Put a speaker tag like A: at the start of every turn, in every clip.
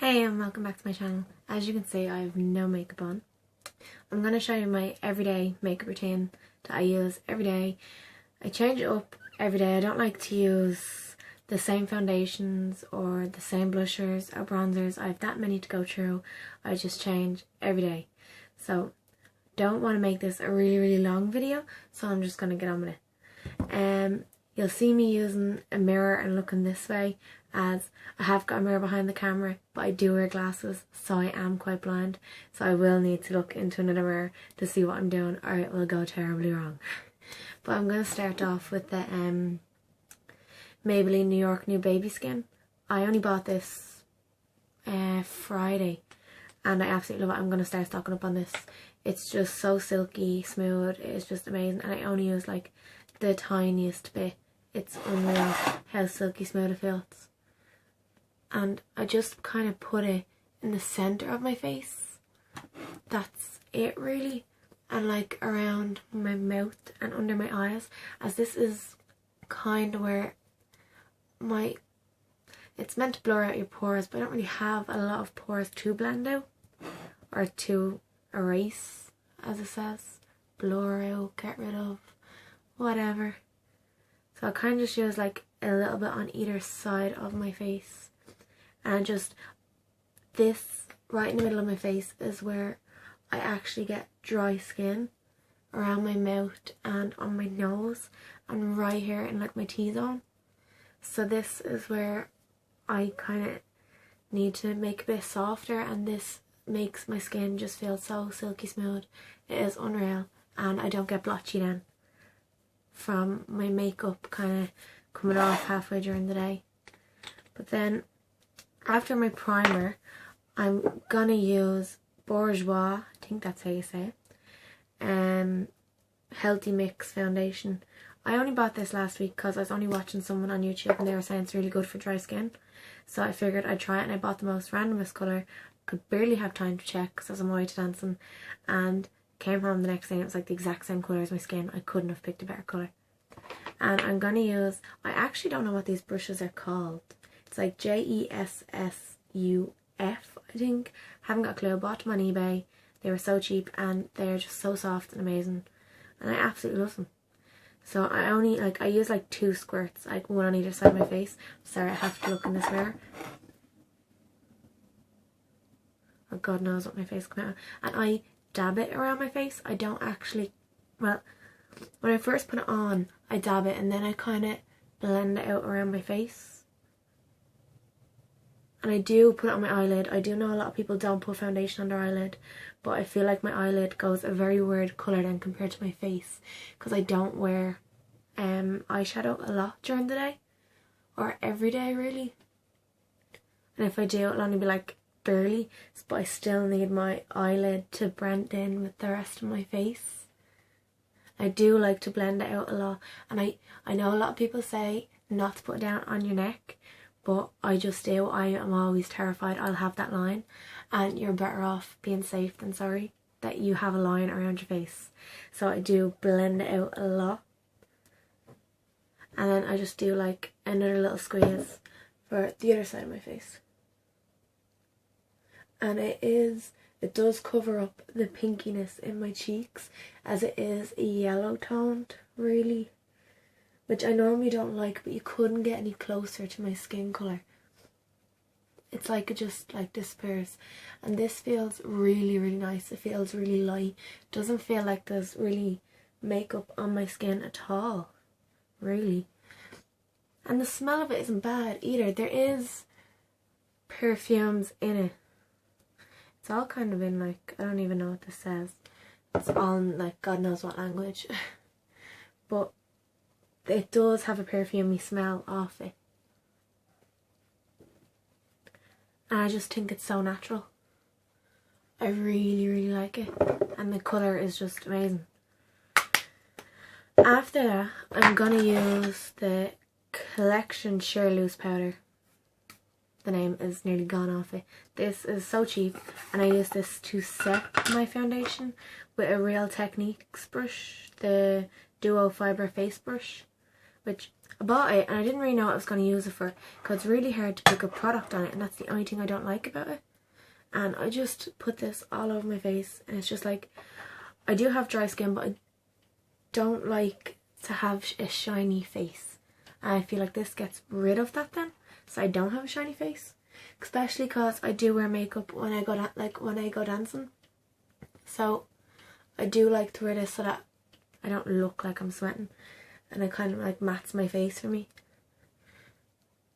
A: Hey and welcome back to my channel. As you can see, I have no makeup on. I'm going to show you my everyday makeup routine that I use every day. I change it up every day. I don't like to use the same foundations or the same blushers or bronzers. I have that many to go through. I just change every day. So don't want to make this a really long video, so I'm just going to get on with it. You'll see me using a mirror and looking this way, as I have got a mirror behind the camera, but I do wear glasses, so I am quite blind, so I will need to look into another mirror to see what I'm doing, or it will go terribly wrong. But I'm going to start off with the Maybelline New York New Baby Skin. I only bought this Friday, and I absolutely love it. I'm going to start stocking up on this. It's just so silky smooth. It's just amazing, and I only use like the tiniest bit. It's unreal how silky smooth it feels. And I just kind of put it in the centre of my face. That's it really. And like around my mouth and under my eyes, as this is kind of where it's meant to blur out your pores, but I don't really have a lot of pores to blend out or to erase, as it says. Blur out, get rid of, whatever. So I kind of just use like a little bit on either side of my face. And just this right in the middle of my face is where I actually get dry skin, around my mouth and on my nose and right here in like my T-zone. So this is where I kind of need to make a bit softer, and this makes my skin just feel so silky smooth. It is unreal, and I don't get blotchy then from my makeup kind of coming off halfway during the day. But then after my primer, I'm gonna use Bourjoise, I think that's how you say it, Healthy Mix Foundation. I only bought this last week because I was only watching someone on YouTube and they were saying it's really good for dry skin. So I figured I'd try it, and I bought the most randomest colour. Could barely have time to check because I was on my way to dancing, and came home the next day and it was like the exact same colour as my skin. I couldn't have picked a better colour. And I'm gonna use, I actually don't know what these brushes are called. It's like JESSUF, I think. Haven't got a clue. Bought them on eBay. They were so cheap and they're just so soft and amazing. And I absolutely love them. So I use like 2 squirts, like one on either side of my face. Sorry, I have to look in this mirror. Oh, God knows what my face comes out. And I dab it around my face. I don't actually, well, when I first put it on, I dab it and then I kind of blend it out around my face. And I do put it on my eyelid. I do know a lot of people don't put foundation on their eyelid, but I feel like my eyelid goes a very weird colour then compared to my face, because I don't wear eyeshadow a lot during the day, or every day really. And if I do, it'll only be like barely, but I still need my eyelid to blend in with the rest of my face. I do like to blend it out a lot, and I know a lot of people say not to put it down on your neck, but I just do. I am always terrified I'll have that line, and you're better off being safe than sorry that you have a line around your face. So I do blend it out a lot, and then I just do like another little squeeze for the other side of my face. And it does cover up the pinkiness in my cheeks, as it is a yellow toned really, which I normally don't like, but you couldn't get any closer to my skin colour. It's like it just like disappears, and this feels really nice. It feels really light. Doesn't feel like there's really makeup on my skin at all, really. And the smell of it isn't bad either. There is perfumes in it. It's all kind of in like, I don't even know what this says. It's all in like God knows what language. But it does have a perfumey smell off it. And I just think it's so natural. I really like it. And the colour is just amazing. After that, I'm going to use the Collection Sheer Loose Powder. The name is nearly gone off it. This is so cheap, and I use this to set my foundation with a Real Techniques brush, the Duo Fibre Face Brush. which I bought it and I didn't really know what I was going to use it for, because it's really hard to pick a product on it, and that's the only thing I don't like about it. And I just put this all over my face, and it's just like, I do have dry skin, but I don't like to have a shiny face, and I feel like this gets rid of that then, so I don't have a shiny face. Especially because I do wear makeup when I go dancing, so I do like to wear this so that I don't look like I'm sweating, and it kind of like mats my face for me,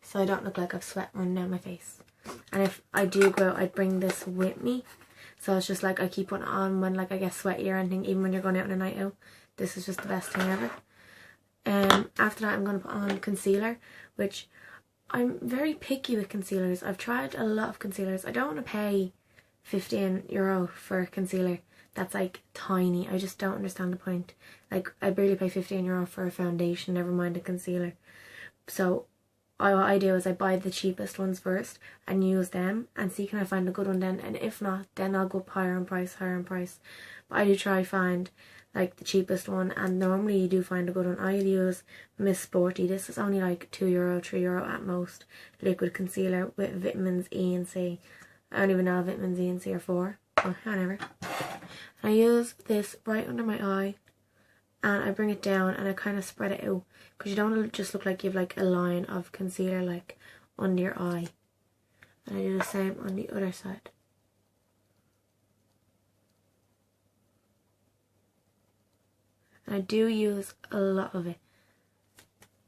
A: so I don't look like I've sweat running down my face. And if I do go out, I'd bring this with me, so it's just like I keep putting it on when like I get sweaty or anything, even when you're going out on a night out. This is just the best thing ever. After that I'm going to put on concealer, which I'm very picky with concealers. I've tried a lot of concealers. I don't want to pay €15 for concealer that's like tiny. I just don't understand the point. Like, I barely pay €15 for a foundation, never mind a concealer. So what I do is I buy the cheapest ones first and use them and see can I find a good one then, and if not, then I'll go up higher in price. But I do try find like the cheapest one, and normally you do find a good one. I'll use Miss Sporty. This is only like €2, €3 at most. Liquid concealer with vitamins E and C. I don't even know if vitamins E and C are for, but whatever. I use this right under my eye, and I bring it down and I kind of spread it out, because you don't want to just look like you have like a line of concealer like under your eye. And I do the same on the other side. And I do use a lot of it.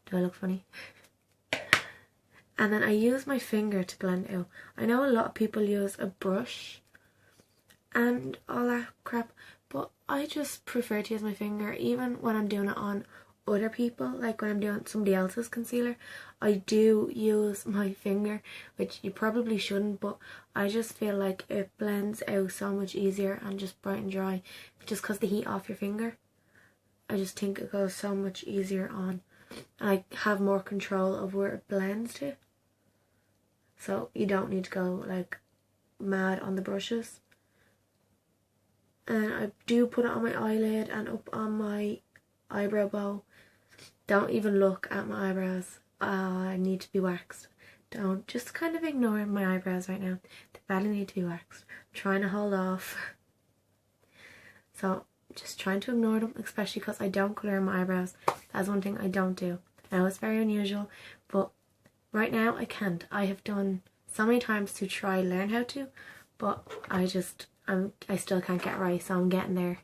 A: Do I look funny? And then I use my finger to blend out. I know a lot of people use a brush and all that crap, but I just prefer to use my finger, even when I'm doing it on other people. Like when I'm doing somebody else's concealer, I do use my finger, which you probably shouldn't, but I just feel like it blends out so much easier and just bright and dry, just because the heat off your finger. I just think it goes so much easier on, and I have more control of where it blends to, so you don't need to go like mad on the brushes. And I do put it on my eyelid and up on my eyebrow bow. Don't even look at my eyebrows. I need to be waxed. Don't, just kind of ignore my eyebrows right now. They badly need to be waxed. I'm trying to hold off. So just trying to ignore them, especially because I don't colour my eyebrows. That's one thing I don't do. I know it's very unusual, but right now I can't. I have done so many times to try learn how to, but I still can't get it right, so I'm getting there.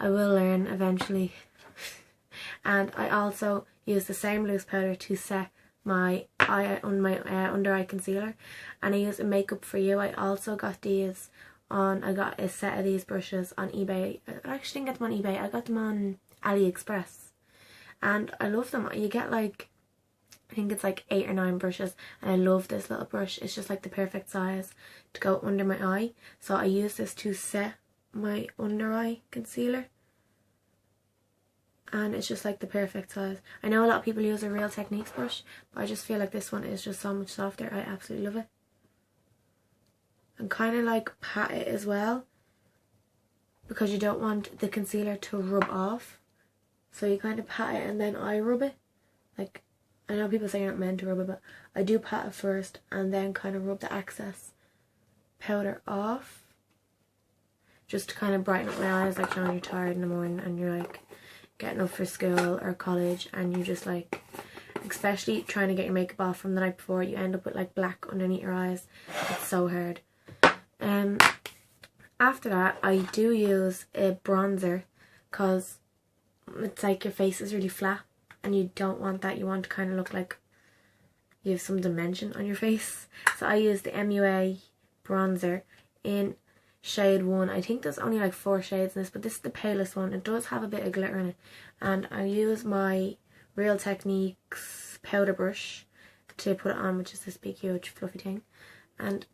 A: I will learn eventually. And I also use the same loose powder to set my under eye concealer, and I use a Makeup For You. I also got these on, I got a set of these brushes on eBay. I actually didn't get them on eBay, I got them on AliExpress, and I love them. You get like, I think it's like 8 or 9 brushes, and I love this little brush. It's just like the perfect size to go under my eye, so I use this to set my under eye concealer, and it's just like the perfect size. I know a lot of people use a Real Techniques brush, but I just feel like this one is just so much softer. I absolutely love it. And kind of like pat it as well, because you don't want the concealer to rub off, so you kind of pat it and then I rub it. Like, I know people say you're not meant to rub it, but I do pat it first and then kind of rub the excess powder off, just to kind of brighten up my eyes, like, you know, when you're tired in the morning and you're like getting up for school or college, and you just like, especially trying to get your makeup off from the night before, you end up with like black underneath your eyes. It's so hard. After that, I do use a bronzer, because it's like your face is really flat and you don't want that. You want to kind of look like you have some dimension on your face. So I use the MUA bronzer in shade 1. I think there's only like 4 shades in this, but this is the palest one. It does have a bit of glitter in it, and I use my Real Techniques powder brush to put it on, which is this big huge fluffy thing, and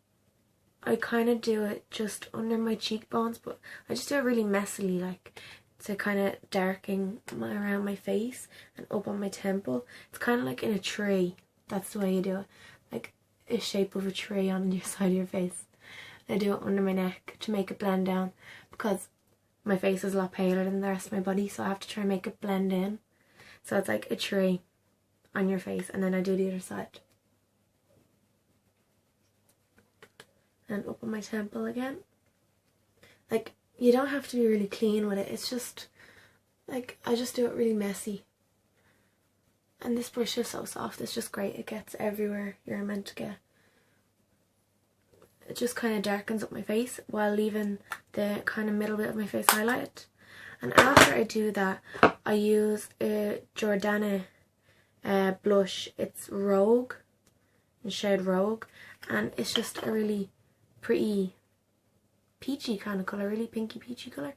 A: I kind of do it just under my cheekbones, but I just do it really messily, like, to kind of darken around my face and up on my temple. It's kind of like in a tree. That's the way you do it, like a shape of a tree on your side of your face. I do it under my neck to make it blend down, because my face is a lot paler than the rest of my body, so I have to try and make it blend in. So it's like a tree on your face, and then I do the other side. And up on my temple again. Like, you don't have to be really clean with it. It's just, like, I just do it really messy. And this brush is so soft. It's just great. It gets everywhere you're meant to get. It just kind of darkens up my face while leaving the kind of middle bit of my face highlighted. And after I do that, I use a Jordana blush. It's Roug, in shade Roug. And it's just a really pretty peachy kind of colour, really pinky peachy colour.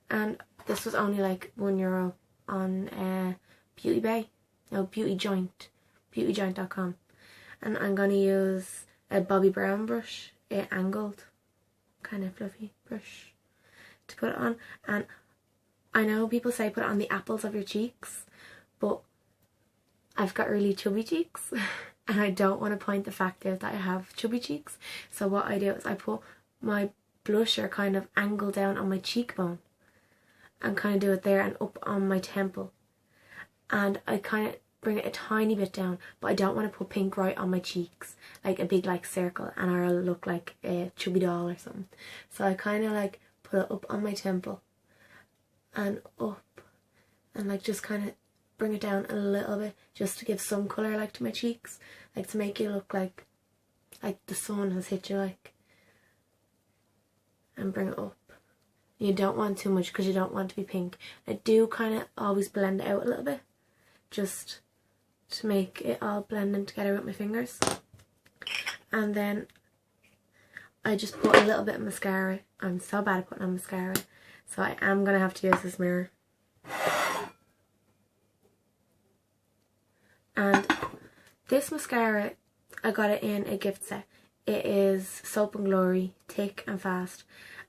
A: And this was only like €1 on Beauty Bay. No, Beauty Joint. Beautyjoint.com. And I'm going to use a Bobbi Brown brush, a angled kind of fluffy brush to put it on. And I know people say put it on the apples of your cheeks, but I've got really chubby cheeks and I don't want to point the fact out that I have chubby cheeks. So what I do is I put my blusher kind of angled down on my cheekbone and kind of do it there and up on my temple. And I kind of bring it a tiny bit down, but I don't want to put pink right on my cheeks, like a big like circle, and I'll look like a chubby doll or something. So I kind of like put it up on my temple and up, and like just kind of bring it down a little bit just to give some colour like to my cheeks, like to make you look like the sun has hit you, like, and bring it up. You don't want too much because you don't want to be pink. I do kind of always blend it out a little bit, just to make it all blend in together with my fingers. And then I just put a little bit of mascara. I'm so bad at putting on mascara, so I am going to have to use this mirror. And this mascara, I got it in a gift set. It is Soap and Glory, thick and fast.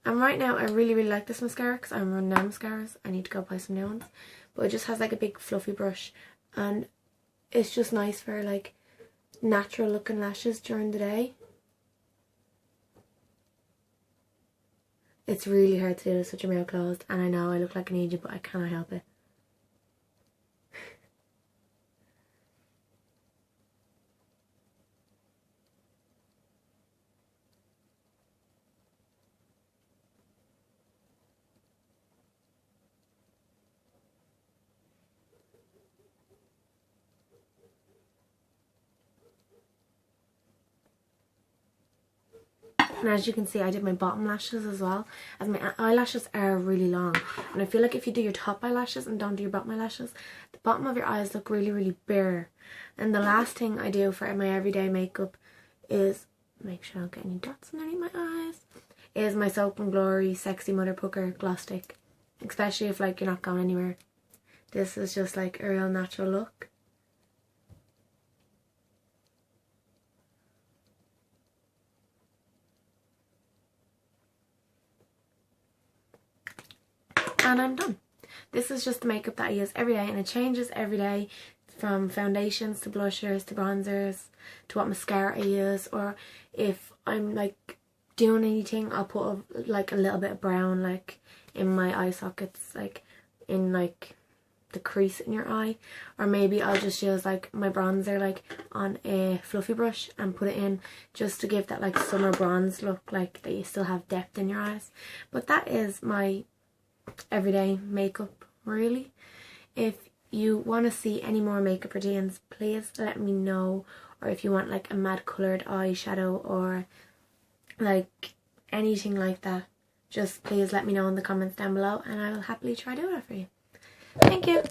A: And right now I really like this mascara because I'm running out of mascaras. I need to go buy some new ones. But it just has like a big fluffy brush, and it's just nice for like natural looking lashes during the day. It's really hard to do with such a mouth closed, and I know I look like an idiot, but I cannot help it. And as you can see, I did my bottom lashes as well, as my eyelashes are really long. And I feel like if you do your top eyelashes and don't do your bottom eyelashes, the bottom of your eyes look really bare. And the last thing I do for my everyday makeup is, make sure I don't get any dots underneath my eyes, is my Soap and Glory Sexy Mother Pucker Gloss Stick. Especially if like you're not going anywhere. This is just like a real natural look. And I'm done. This is just the makeup that I use every day, and it changes every day, from foundations to blushers to bronzers to what mascara I use. Or if I'm like doing anything, I'll put like a little bit of brown like in my eye sockets, like in like the crease in your eye. Or maybe I'll just use like my bronzer like on a fluffy brush and put it in, just to give that like summer bronze look, like that you still have depth in your eyes. But that is my everyday makeup really. If you want to see any more makeup routines, please let me know. Or if you want like a matte coloured eyeshadow or like anything like that, just please let me know in the comments down below, and I will happily try to do it for you. Thank you.